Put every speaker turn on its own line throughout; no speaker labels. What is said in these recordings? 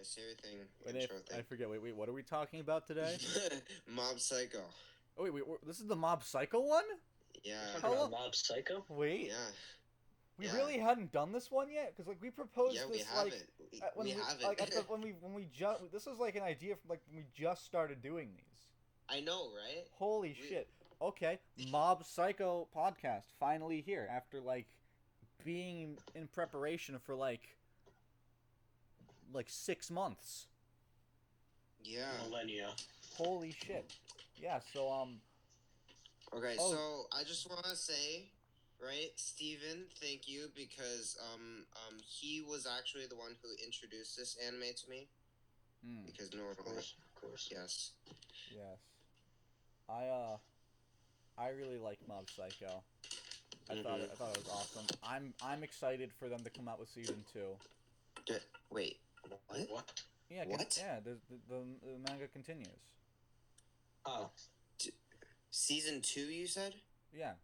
Say your thing.
Wait,
Intro
I
thing.
forget. Wait, what are we talking about today?
Mob Psycho.
Oh, this is the Mob Psycho one?
Yeah.
Talking
How
about
long?
Mob Psycho?
Wait,
Yeah.
we
Yeah.
really hadn't done this one yet? Because, like, we proposed
Yeah, we
this, like,
haven't.
when
We
we,
haven't.
like, when we just, this was, like, an idea from, like, when we just started doing these.
I know, right?
Holy shit. Okay, Mob Psycho podcast, finally here, after, like, being in preparation for, like 6 months.
Yeah.
Millennia.
Holy shit. Yeah, so,
Okay,
Oh.
so I just want to say, right, Steven, thank you, because he was actually the one who introduced this anime to me. Because
Of
normally,
course.
yes.
yes. I really like Mob Psycho. I thought it was awesome. I'm excited for them to come out with season 2.
Wait, what?
What?
Yeah,
What?
yeah. The manga continues.
Oh.
Season 2, you said?
Yeah,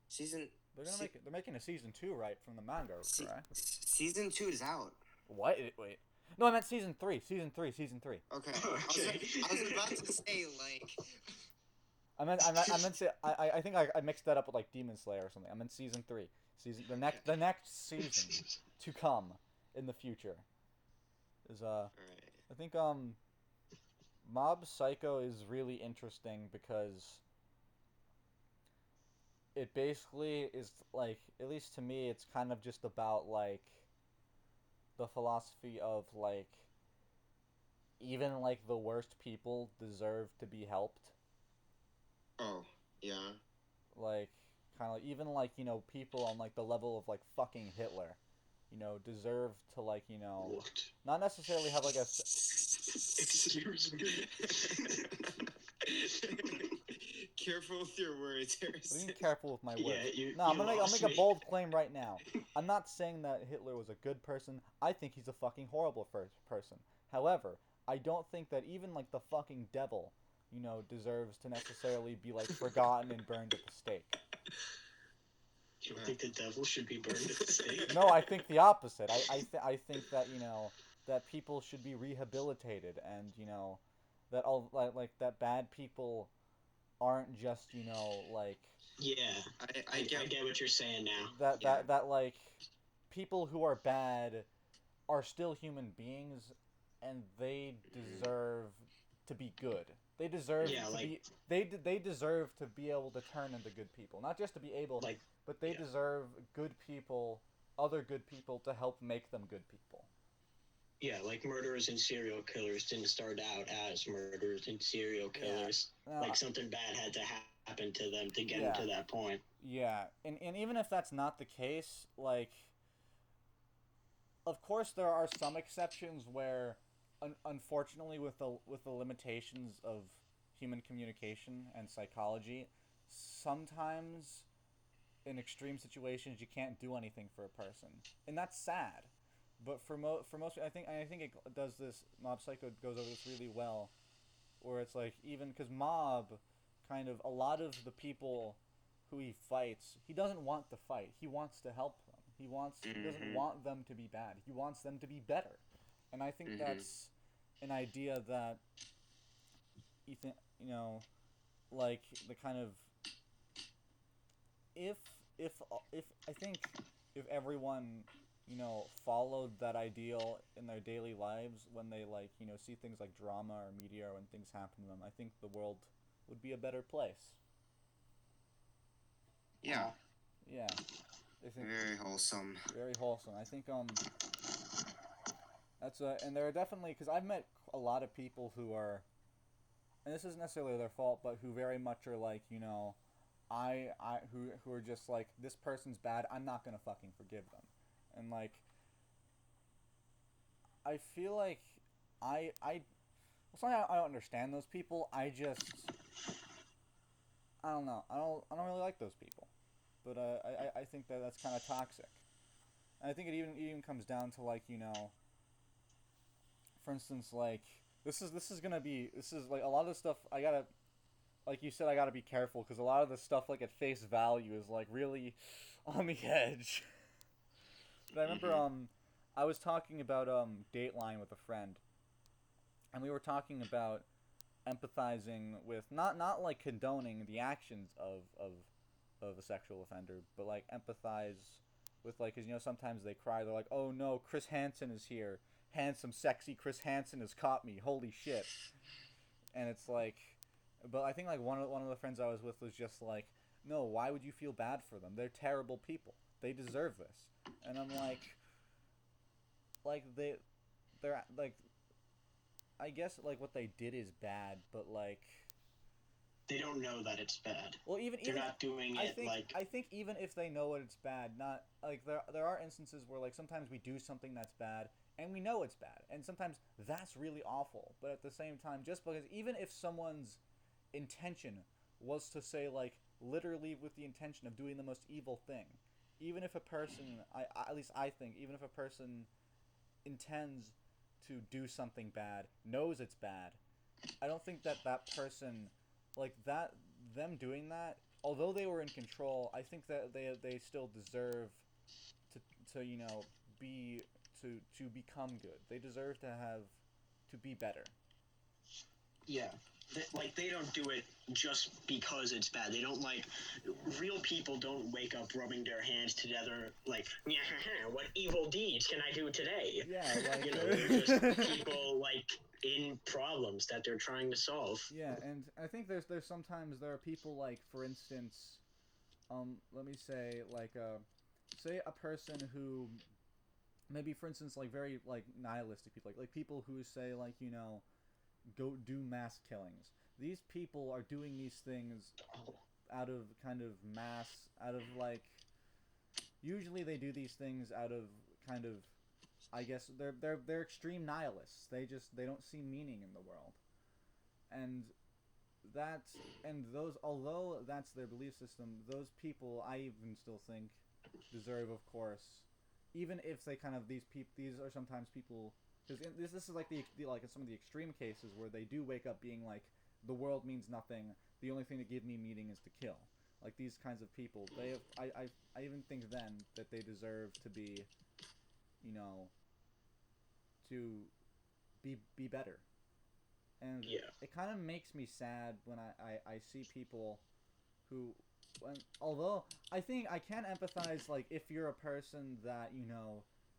Season.
they're making a season 2, right, from the manga, correct?
Season 2 is out.
What? Wait. No, I meant season 3. Season 3.
Okay.
Okay.
I was about to say, like.
I meant to say I think I mixed that up with, like, Demon Slayer or something. I meant season 3. The next season to come in the future is
Alright.
I think Mob Psycho is really interesting because it basically is, like, at least to me, it's kind of just about, like, the philosophy of, like, even, like, the worst people deserve to be helped.
Oh, yeah.
Like, kind of like, even, like, you know, people on, like, the level of, like, fucking Hitler, you know, deserve to, like, you know,
What?
not necessarily have, like, a...
Excuse me.
Careful with your words,
Be
Harrison.
careful with my words.
Yeah,
No, I'll make
lost
a
me.
bold claim right now. I'm not saying that Hitler was a good person. I think he's a fucking horrible person. However, I don't think that even, like, the fucking devil, you know, deserves to necessarily be, like, forgotten and burned at the stake.
You don't think the devil should be burned at the stake?
No, I think the opposite. I think that, you know, that people should be rehabilitated, and, you know, that all, like that bad people aren't just, you know, like,
Yeah. I get what you're saying now.
that like, people who are bad are still human beings, and they deserve to be good. They deserve
Yeah,
to
like-
be. They deserve to be able to turn into good people. Not just to be able,
Like,
but they
yeah.
deserve good people, other good people, to help make them good people.
Yeah, like murderers and serial killers didn't start out as murderers and serial killers.
Yeah.
Like, something bad had to happen to them to get
Yeah.
them to that point.
Yeah, and even if that's not the case, like, of course there are some exceptions where, unfortunately, with the limitations of human communication and psychology, sometimes in extreme situations you can't do anything for a person, and that's sad. But for most, I think it does this. Mob Psycho goes over this really well, where it's like, even because Mob, kind of, a lot of the people who he fights, he doesn't want to fight. He wants to help them. He doesn't want them to be bad. He wants them to be better, and I think that's an idea that you know, like, the kind of, if I think if everyone, you know, followed that ideal in their daily lives when they, like, you know, see things like drama or media or when things happen to them, I think the world would be a better place.
Yeah.
Yeah. I think
Very wholesome.
very wholesome. I think that's and there are definitely, because I've met a lot of people who are, and this isn't necessarily their fault, but who very much are like, you know, who are just like, this person's bad, I'm not gonna fucking forgive them, and, like, I feel like it's not I don't understand those people. I don't know. I don't really like those people, but I think that's kind of toxic. And I think it even comes down to, like, you know, for instance, like, this is like, a lot of the stuff I gotta, like you said, I gotta be careful, because a lot of the stuff, like, at face value is, like, really on the edge. But I remember I was talking about Dateline with a friend, and we were talking about empathizing with not like condoning the actions of a sexual offender, but like empathize with like, cause sometimes they cry, they're like, oh no, Chris Hansen is here, handsome, sexy Chris Hansen has caught me, holy shit, and it's like, but I think like one of the friends I was with was just like, no, why would you feel bad for them? They're terrible people. They deserve this, and I'm like they're like, I guess like what they did is bad, but like,
They don't know that it's bad.
well,
They're
even
not doing it like.
I think even if they know it's bad, not like there are instances where like sometimes we do something that's bad and we know it's bad, and sometimes that's really awful. But at the same time, just because even if someone's intention was to say like literally with the intention of doing the most evil thing, even if a person, at least I think, even if a person intends to do something bad, knows it's bad, I don't think that that person, like that, them doing that, although they were in control, I think that they still deserve to be to become good. They deserve to have to be better.
Yeah. Like, they don't do it just because it's bad. They don't, like, real people don't wake up rubbing their hands together, like, what evil deeds can I do today?
Yeah, like
They're just people, like, in problems that they're trying to solve.
yeah, and I think there's sometimes there are people like, for instance, let me say like say a person who maybe, for instance, like very like nihilistic people, like people who say like go do mass killings. These people are doing these things out of kind of mass, out of like, usually they do these things out of kind of, I guess they're extreme nihilists. They don't see meaning in the world, and that's and those, although that's their belief system, those people I even still think deserve, of course, even if they kind of these are sometimes people, because this is like the like in some of the extreme cases where they do wake up being like, the world means nothing, the only thing to give me meaning is to kill. Like these kinds of people, they have I even think then that they deserve to be, you know, to be better. And
Yeah.
it kind of makes me sad when I see people who, when, although I think I can empathize, like if you're a person that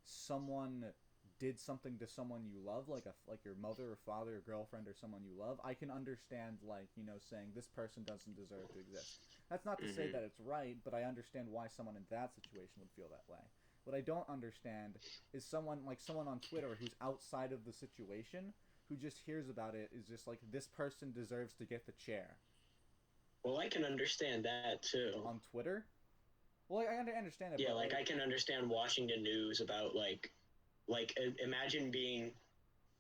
someone did something to someone you love, like your mother or father or girlfriend or someone you love, I can understand like saying this person doesn't deserve to exist. That's not to say that it's right, but I understand why someone in that situation would feel that way. What I don't understand is someone on Twitter who's outside of the situation, who just hears about it, is just like, this person deserves to get the chair.
Well, I can understand that too.
On Twitter? Well, I understand it.
Yeah,
but
like I can understand watching the news about like imagine being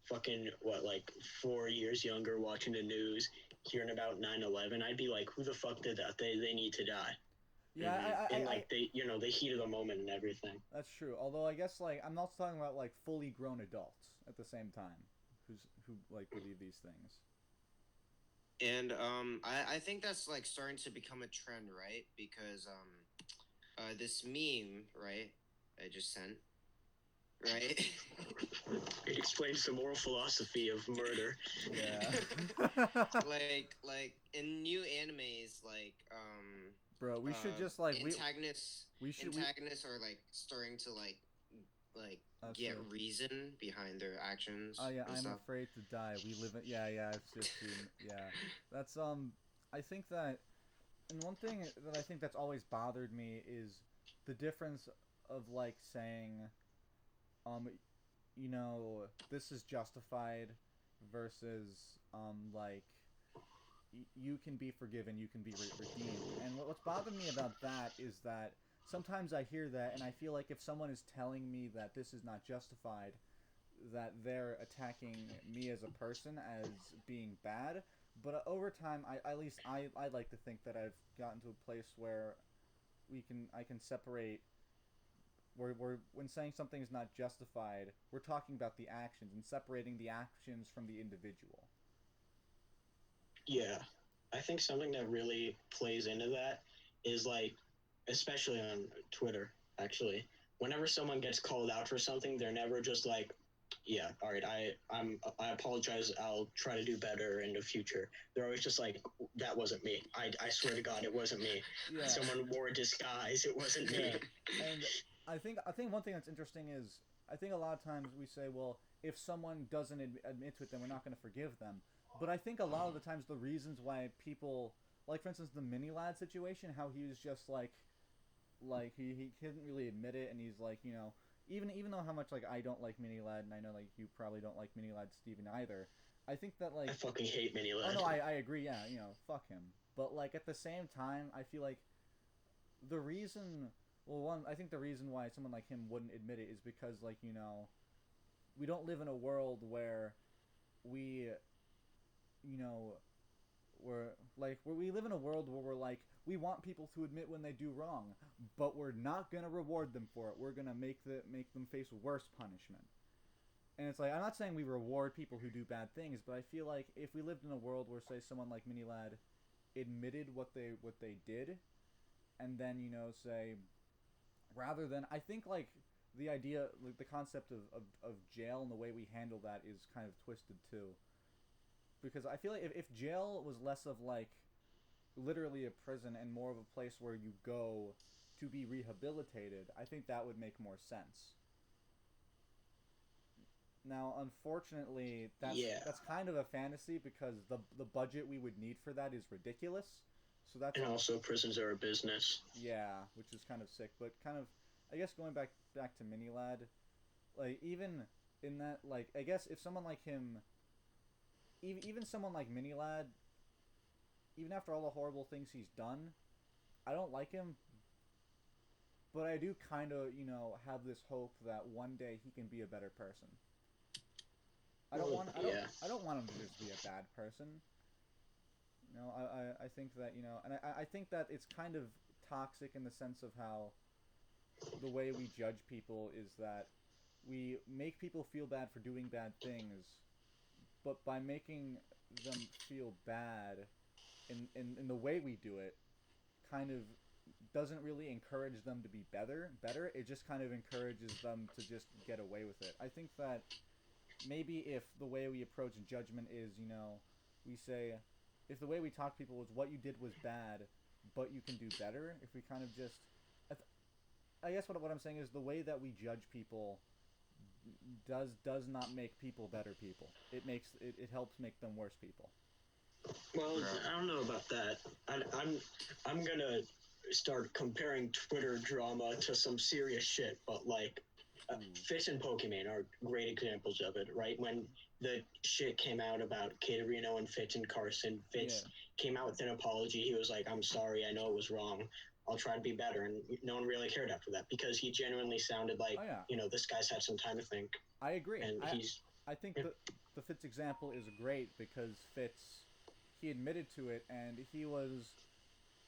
fucking what, like 4 years younger, watching the news, hearing about 9/11. I'd be like, who the fuck did that? They need to die.
Yeah,
and like they the heat of the moment and everything.
That's true. Although I guess like I'm not talking about like fully grown adults at the same time who like believe these things.
And I think that's like starting to become a trend, right? Because this meme, right, I just sent, right?
It explains the moral philosophy of murder.
Yeah.
like in new animes, like
Bro, we should just like
antagonists
we
are like starting to like
That's
get
true.
reason behind their actions.
Oh yeah,
and
I'm
stuff.
afraid to die. We live in, yeah, I've just seen, yeah. That's I think that, and one thing that I think that's always bothered me is the difference of like saying um this is justified versus like you can be forgiven, you can be redeemed. And what's bothered me about that is that sometimes I hear that and I feel like if someone is telling me that this is not justified, that they're attacking me as a person as being bad. But over time, at least I like to think that I've gotten to a place where I can separate, where when saying something is not justified, we're talking about the actions and separating the actions from the individual.
Yeah, I think something that really plays into that is like, especially on Twitter, actually, whenever someone gets called out for something, they're never just like, yeah, all right, I apologize. I'll try to do better in the future. They're always just like, that wasn't me. I swear to God, it wasn't me.
Yeah.
Someone wore a disguise. It wasn't me.
Yeah. And I think one thing that's interesting is I think a lot of times we say, well, if someone doesn't admit to it, then we're not going to forgive them. But I think a lot of the times the reasons why people, like for instance the mini lad situation, how he was just like he couldn't really admit it, and he's like, even though how much like I don't like mini lad, and I know like you probably don't like mini lad Steven either. I think that like
I fucking hate Mini Lad.
oh no, I agree, yeah, fuck him. But like at the same time, I feel like the reason, well, one, I think the reason why someone like him wouldn't admit it is because like we don't live in a world where we you know where we live in a world where we're like, we want people to admit when they do wrong, but we're not gonna reward them for it. We're gonna make them face worse punishment. And it's like, I'm not saying we reward people who do bad things, but I feel like if we lived in a world where, say, someone like Mini Lad admitted what they did, and then say, rather than, I think like the idea, like the concept of jail and the way we handle that is kind of twisted too. Because I feel like if jail was less of like literally a prison and more of a place where you go to be rehabilitated, I think that would make more sense. Now, unfortunately, that's kind of a fantasy because the budget we would need for that is ridiculous. So that's
and also prisons are a business.
yeah, which is kind of sick. But kind of, I guess going back to Mini Lad, like even in that, like I guess if someone like him, even someone like Mini Lad, even after all the horrible things he's done, I don't like him. But I do kind of have this hope that one day he can be a better person. I don't want him to just be a bad person. I think that and I think that it's kind of toxic in the sense of how the way we judge people is that we make people feel bad for doing bad things, but by making them feel bad in the way we do it, kind of doesn't really encourage them to be better. It just kind of encourages them to just get away with it. I think that maybe if the way we approach judgment is, we say, if the way we talk to people is what you did was bad, but you can do better, if we kind of just, I guess what I'm saying is the way that we judge people does not make people better people. It helps make them worse people.
Well, I don't know about that. I'm gonna start comparing Twitter drama to some serious shit, but like Fitz and Pokemon are great examples of it, right? When the shit came out about Kid Reno and Fitz and Carson, Fitz came out with an apology. He was like, I'm sorry, I know it was wrong. I'll try to be better. And no one really cared after that because he genuinely sounded like, this guy's had some time to think.
I agree.
And
I think the Fitz example is great because Fitz, he admitted to it, and he was,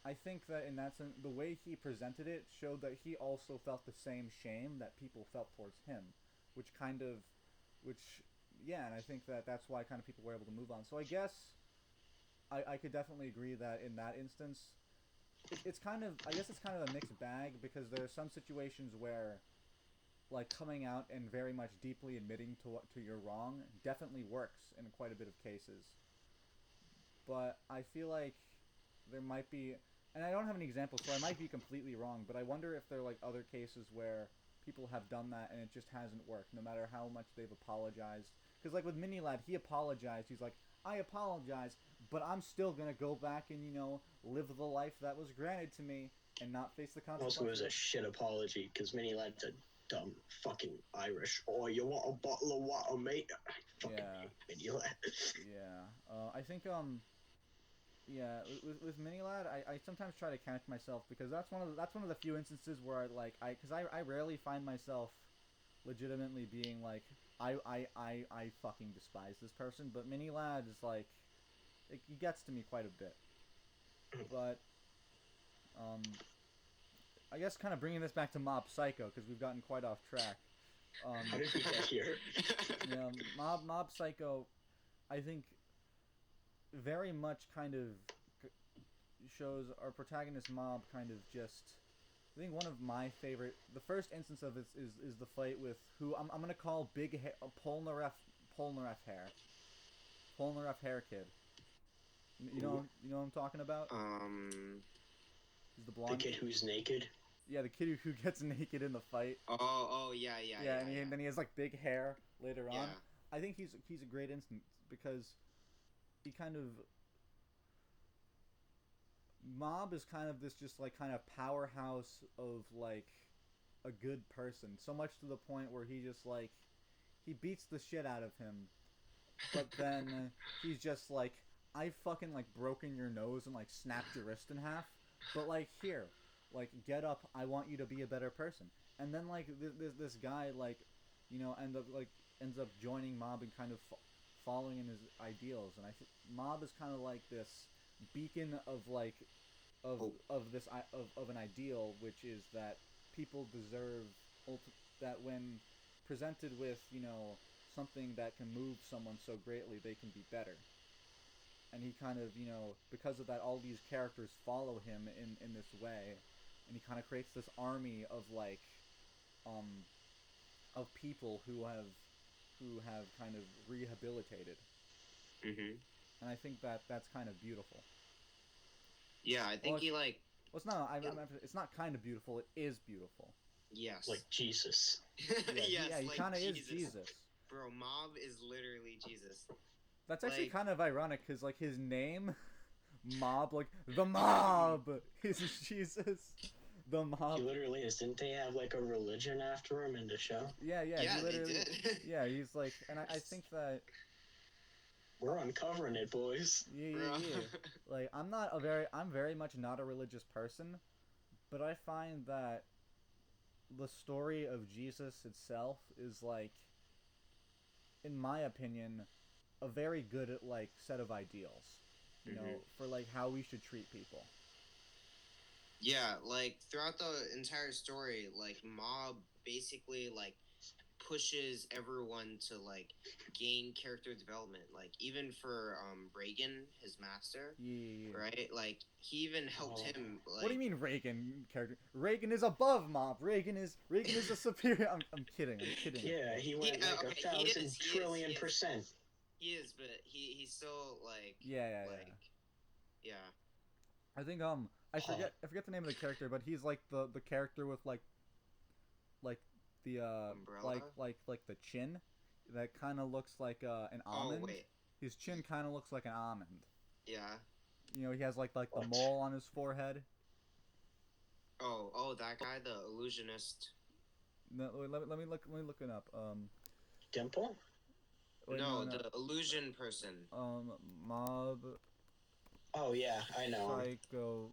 I think that in that sense, the way he presented it showed that he also felt the same shame that people felt towards him, and I think that that's why kind of people were able to move on. So I guess I could definitely agree that in that instance, it's kind of, I guess it's kind of a mixed bag because there are some situations where, like, coming out and very much deeply admitting to your wrong definitely works in quite a bit of cases. But I feel like there might be, and I don't have any examples, so I might be completely wrong, but I wonder if there are like other cases where people have done that and it just hasn't worked, no matter how much they've apologized. Because like with Mini Lad, he apologized. He's like, I apologize, but I'm still gonna go back and live the life that was granted to me and not face the consequences.
Also, it was a shit apology because Mini Lad's a dumb fucking Irish. Oh, you want a bottle of water, mate? I fucking hate Mini Lad.
Yeah, I think with Mini Lad, I sometimes try to catch myself because that's one of the few instances where I rarely find myself legitimately being like, I fucking despise this person, but Mini Lad is like, he gets to me quite a bit. But I guess kind of bringing this back to Mob Psycho because we've gotten quite off track.
How did we get here?
Yeah, Mob Psycho, I think, very much kind of shows our protagonist Mob kind of just I think one of my favorite, the first instance of this is the fight with who I'm gonna call Big Polnareff hair kid. You know what I'm talking about? He's the
The
blonde.
kid who's naked.
Yeah, the kid who gets naked in the fight.
Oh, yeah,
And then he has like big hair later on.
Yeah.
I think he's a great instance because he kind of Mob is kind of this just like kind of powerhouse of like a good person, so much to the point where he just like he beats the shit out of him, but then he's just like, I fucking like broken your nose and like snapped your wrist in half, but like here, like get up, I want you to be a better person. And then like this guy like, ends up joining Mob and kind of following in his ideals, and I think Mob is kind of like this beacon of like of an ideal, which is that people deserve that when presented with something that can move someone so greatly, they can be better. And he kind of because of that, all these characters follow him in this way, and he kind of creates this army of like of people who have kind of rehabilitated.
Mhm.
And I think that that's kind of beautiful.
Yeah, I think
Well,
he like.
Well, it's not kind of beautiful. It is beautiful.
Yes.
Like Jesus.
Yes,
He
like
kind of is
Jesus.
Jesus.
Bro, Mob is literally Jesus.
That's actually
Like-
kind of ironic because like his name, Mob, like the Mob is Jesus. The Mob.
He literally is. Didn't they have like a religion after him in the show?
Yeah,
Yeah,
he literally.
they did.
Yeah, he's like, and I think that.
We're uncovering it, boys.
Bro.
Like I'm very much not a religious person, but I find that the story of Jesus itself is like, in my opinion, a very good like set of ideals, for like how we should treat people.
Yeah, like throughout the entire story, like Mob basically like pushes everyone to like gain character development. Like even for Reagan, his master,
Yeah.
right? Like he even helped
Oh.
him. Like,
What do you mean Reagan character? Reagan is above Mob. Reagan is a superior. I'm kidding.
Yeah, he went like
okay,
a
he
thousand
is,
trillion
he is.
percent.
He is, but he's still like
Yeah.
yeah.
I think I forget the name of the character, but he's like the character with like the
Umbrella?
like the chin that kind of looks like an almond.
Oh wait,
His chin kind of looks like an almond.
yeah.
He has like the
What?
mole on his forehead.
Oh, that guy, the illusionist.
No, let me look it up.
Dimple?
No, the illusion person.
Mob
Oh yeah, I know.
Psycho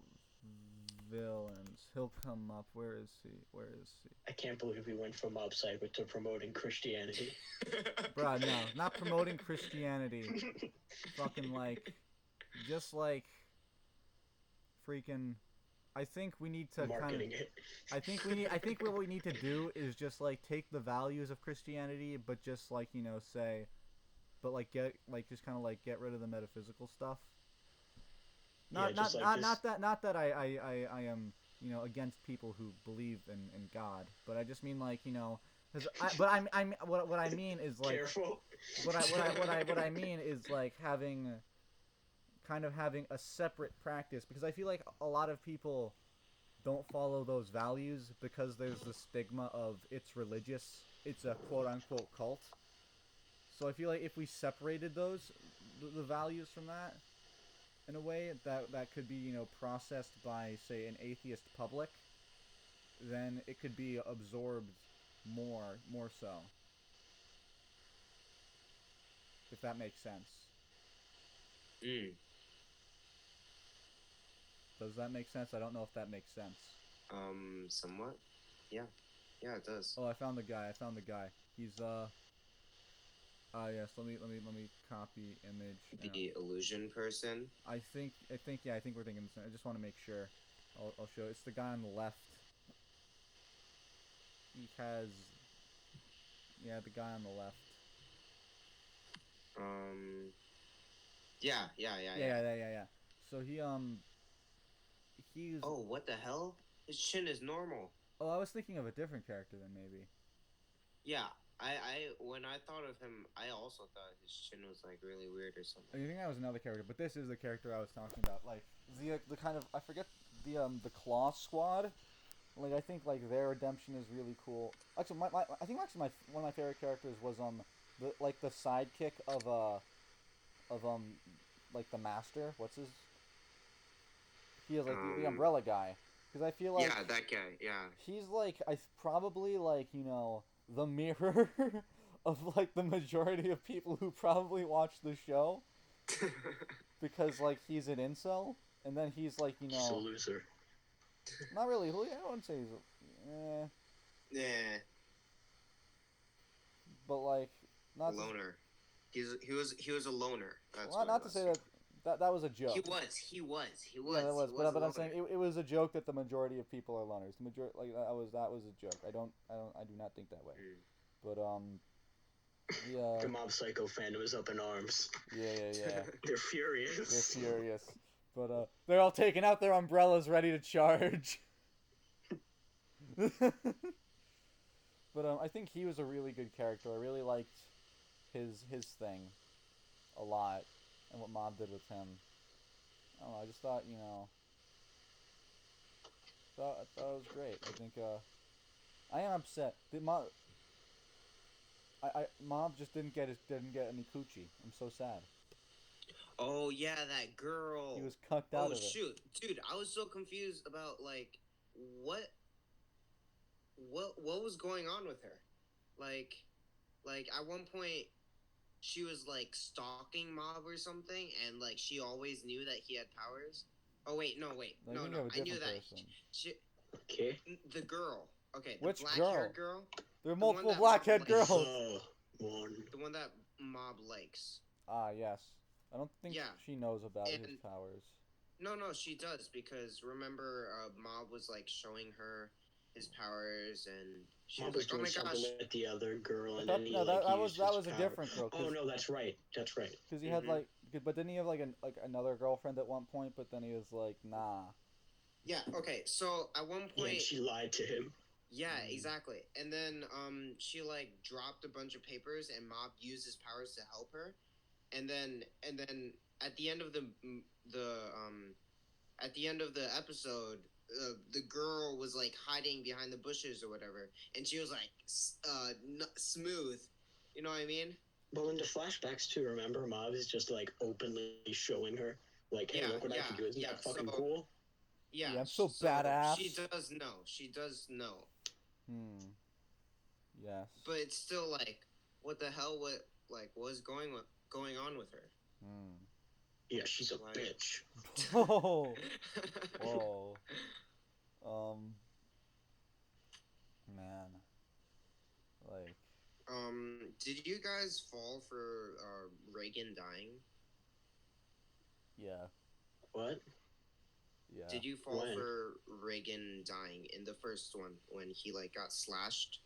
villains. He'll come up. Where is he?
I can't believe we went from Mob Psycho to promoting Christianity.
Bruh, no, not promoting Christianity. Fucking like, just like, freaking. I think we need to
Marketing it.
I think what we need to do is just like take the values of Christianity, but just like say, but like get rid of the metaphysical stuff. Not that I am against people who believe in God, but I just mean like what I mean is like
Careful.
what I mean is like having a separate practice, because I feel like a lot of people don't follow those values because there's the stigma of it's religious, it's a quote unquote cult. So I feel like if we separated the values from that in a way that could be processed by say an atheist public, then it could be absorbed more so, if that makes sense. Does that make sense? I don't know if that makes sense.
Somewhat. Yeah, it does.
Oh, I found the guy. He's yes. Let me copy image.
The illusion person.
I think we're thinking the same. I just want to make sure. I'll show. It's the guy on the left. He has. Yeah, the guy on the left.
Yeah.
Yeah. So he's.
Oh, what the hell? His chin is normal.
Oh, I was thinking of a different character then maybe.
Yeah, I when I thought of him, I also thought his chin was like really weird or something.
I think that was another character, but this is the character I was talking about. Like the kind of I forget the Claw Squad. Like I think like their redemption is really cool. Actually, I think actually my one of my favorite characters was the sidekick of like the master. What's his? He is like the
Um,
umbrella guy. Because I feel like
yeah, that guy. Yeah.
he's like probably like the mirror of like the majority of people who probably watch the show because like he's an incel and then he's like
He's a loser.
not really. I wouldn't say he's
Yeah,
but like not to,
loner. He was a loner. That's
well,
what it
not to
was.
say that was a joke.
He was.
That was.
He
But
was a
I'm saying
loner.
it was a joke that the majority of people are loners. The majority like that was a joke. I do not think that way.
Mm.
But yeah.
The Mob Psycho fandom is up in arms.
Yeah.
They're furious.
They're furious. But they're all taking out their umbrellas, ready to charge. But I think he was a really good character. I really liked his thing a lot, and what Mob did with him. I don't know. I just thought I thought it was great. I think I am upset. The Mob just didn't get any coochie. I'm so sad.
Oh yeah, that girl.
He was cucked out
Oh
of it.
shoot, dude, I was so confused about like what what was going on with her. Like at one point she was like stalking Mob or something, and like she always knew that he had powers. Oh wait, no, wait,
I
no,
think
no,
of a
I knew
different
that.
person.
She,
Okay.
the girl. Okay, the
Which
black-haired girl.
There are
The one
multiple
that
blackhead
Mob
girls.
likes.
One.
The one that Mob likes.
Ah, yes. I don't think
Yeah.
she knows about his
And
powers.
no, she does because remember, Mob was like showing her his powers, and she
Mob
was
was
like, "Oh
doing
my
something
gosh!"
with the other girl,
I
and
thought
then he
no,
like
that
used
that
his
was a
power.
different girl.
Oh no, that's right. That's right.
Because he had
Mhm.
like, but didn't he have like another girlfriend at one point? But then he was like, nah.
Yeah. Okay. So at one
Yeah,
point,
and she lied to him.
yeah, exactly. And then she like dropped a bunch of papers, and Mob used his powers to help her. And then at the end of the at the end of the episode, the girl was like hiding behind the bushes or whatever, and she was like smooth. You know what I mean?
Well, in the flashbacks too, remember, Mob is just like openly showing her, like, "Hey,
Yeah,
look what I can do! Isn't that fucking cool?"
Yeah,
Yeah, I'm so
so
badass.
She does know. She does know.
Yes.
But it's still like, what the hell? What was going on with her?
Yeah, she's a
Like-
bitch.
Whoa. Whoa. Man. Like.
Did you guys fall for Reagan dying?
Yeah.
What?
Yeah.
Did you fall
When?
for Reagan dying in the first one when he like got slashed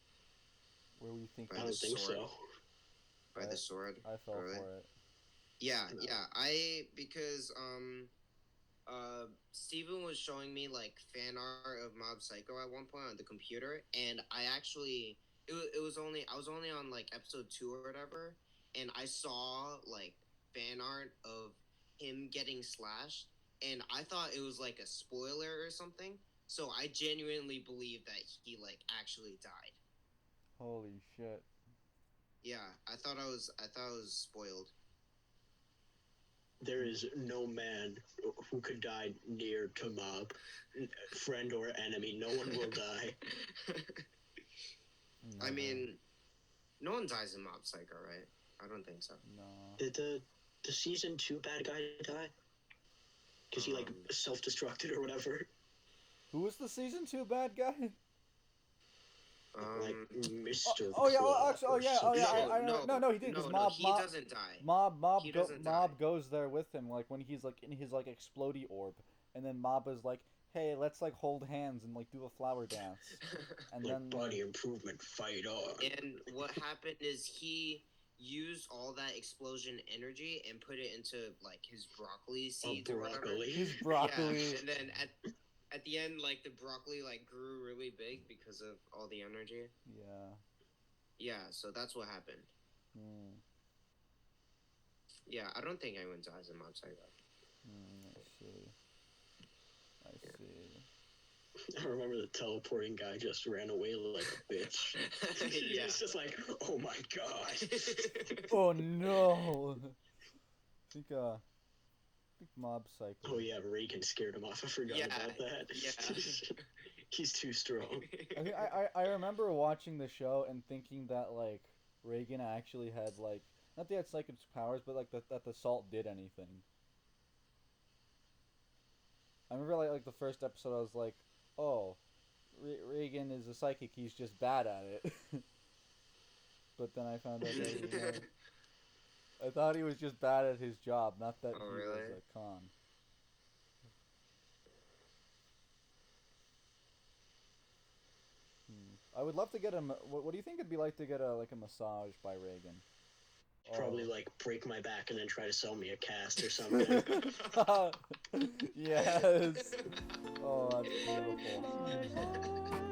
Where were you thinking?
I
By
don't
the
think
sword.
so.
by the sword?
I fell
Really?
for it.
Yeah,
No.
yeah. Because Steven was showing me like fan art of Mob Psycho at one point on the computer, and I actually it was only I was only on like episode 2 or whatever, and I saw like fan art of him getting slashed, and I thought it was like a spoiler or something. So I genuinely believe that he like actually died.
Holy shit.
Yeah, I thought I was spoiled.
There is no man who could die near to Mob, friend or enemy. No one will die.
I mean, no one dies in Mob Psycho, right? I don't think so.
No.
Did the season 2 bad guy die? Because he like self-destructed or whatever.
Who was the season 2 bad guy?
Like Mr.
Oh yeah, well,
Claw
actually,
or
I
something.
no, he didn't. Because Mob,
he doesn't die. He doesn't
Mob
die.
goes there with him, like when he's like in his like explodey orb, and then Mob is like, "Hey, let's like hold hands and like do a flower dance," and
Like
then
body improvement, fight on.
And what happened is he used all that explosion energy and put it into like his broccoli seeds or whatever.
broccoli.
his broccoli.
Yeah, and then at the end, like the broccoli like grew really big because of all the energy.
Yeah.
Yeah, so that's what happened.
Hmm.
Yeah, I don't think anyone dies in Mob Psycho.
I see. I
Yeah.
see.
I remember the teleporting guy just ran away like a bitch.
Yeah.
It's just like, oh my god.
Oh no! I think Mob Psycho.
Oh yeah, Reagan scared him off. I forgot
Yeah,
about that.
yeah.
He's too strong.
I think I remember watching the show and thinking that like Reagan actually had like not that he had psychic powers, but like that the salt did anything. I remember like the first episode, I was like, oh, Reagan is a psychic. He's just bad at it. But then I found out that I thought he was just bad at his job, not that
Oh,
he was
really?
a con. I would love to get him. What do you think it'd be like to get a massage by Reagan?
Probably like break my back and then try to sell me a cast or something.
Yes. Oh, that's beautiful.